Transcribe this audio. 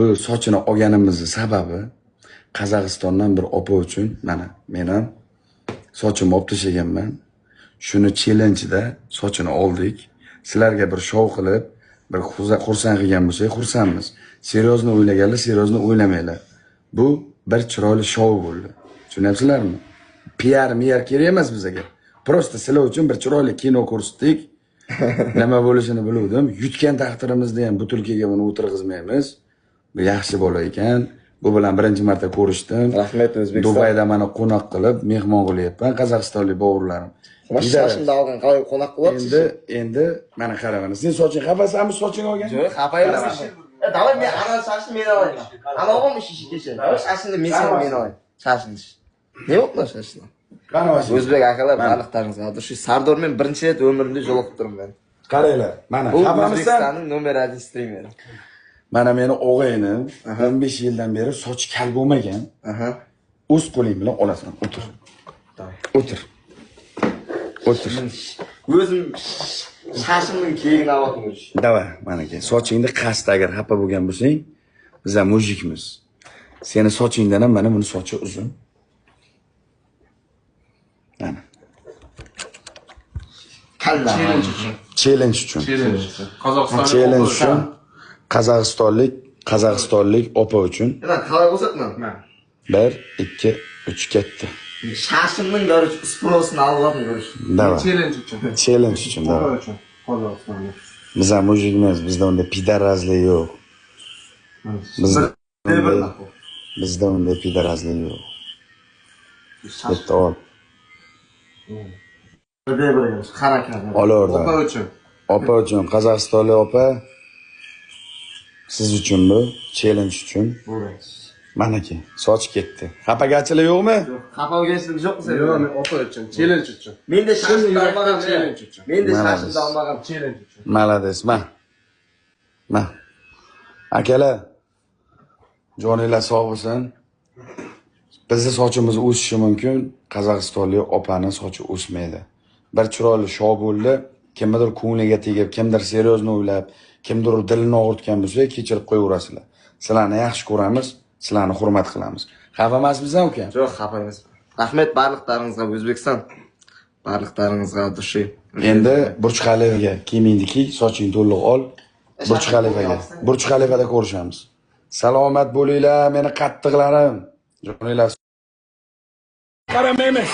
Bu sochini olganimizning sababi Qozog'istondan bir opa uchun mana men ham sochimni olib tashlaganman. Shuni challenge'da sochini oldik. Sizlarga bir shov qilib, bir xursand qilgan bo'lsak, xursandmiz. Seryozni o'ylaganlar, seryozni o'ylamanglar. Bu bir chiroyli shov bo'ldi. Tushunyapsizlarmi? PR kerak emas bizga. Prosta sizlar uchun bir chiroyli kino ko'rsatdik. Nima bo'lishini biluvdim. Yutgan taqdirimizda ham butilkaga buni o'tirg'izmaymiz. Bu yaxshi bola ekan. Bu bilan birinchi marta ko'rishdim. Rahmat O'zbekiston. Dubayda meni qo'noq qilib, mehmon qilyapman qozog'istonlik bovurlarim. Shashimda olgan qalay qo'noq qilyapsiz? Endi mana qara mana. Sen soching xafasanmi soching olgan? Yo'q, xafa emas. Davay men ana shashni men olayman. Ana olg'im ishi kecha. Shashni men olay. Shashni. Ne bo'ldi shashni? Qani O'zbek akalar baliqlaringiz hozir shu Sardormen birinchi rет umrimda yo'liqib turibman. Qaranglar. Mana xafamisan? O'zbekistonning nomer 1 streameri. Mana meni o'g'aynim 15 yildan beri soch kal bo'lmagan. O'z qo'ling bilan olasan. O'tir. O'tir. O'tir. O'zim shashimning keyin olib Davay, mana ke. Sochingni qasd agar xafa bo'lgan bo'lsang, biz ham mujikmiz. Seni sochingdan ham mana buni sochi uzun. Mana. Kalla. Challenge uchun. Challenge uchun. Qozog'istonlik opa uchun. Mana qalay ko'rsatman? 1 2 3 ketdi. Shashimning görüş sprosini alg'abni görüş. Challenge uchun. Opa uchun. Qozog'istonlik. Biz ham mujikmiz, bizda unda pidarazlik yo'q. Bizda unda pidarazlik yo'q. Bitta ol. Ol orada. Opa uchun, Qozog'istonlik opa. Siz uchun bu, challenge uchun. Manaki, soch ketdi. Xapagachilik yo'qmi? Yo'q, xapagachilik yo'q sizda. Yo'q, men opa uchun, challenge uchun. Menda shashimda olmagan challenge uchun. Menda shashimda olmagan challenge uchun. Malades, ma. Akalar, joninglar sog' bo'lsin. Bizning sochimiz o'sishi mumkin, Qozog'istonlik opaning sochi o'smaydi. Bir chiroyli shov bo'ldi, kimdir ko'ngliga tegib, kimdir seryozni o'ylab, kimdir dilini og'ritgan bo'lsa, kechirib qo'yaverasizlar. Sizlarni yaxshi ko'ramiz, sizlarni hurmat qilamiz. Xafa emasmizmi uka? Yo'q, xafa emas. Rahmat barliqlaringizga O'zbekiston. Barliqlaringizga dushi. Endi Burj Xalifaga kiyimingni kiy, sochingni to'liq ol. Burj Xalifada ko'rishamiz. Salomat bo'linglar, meni qattiqlarim. Joninglar. Qaramayman.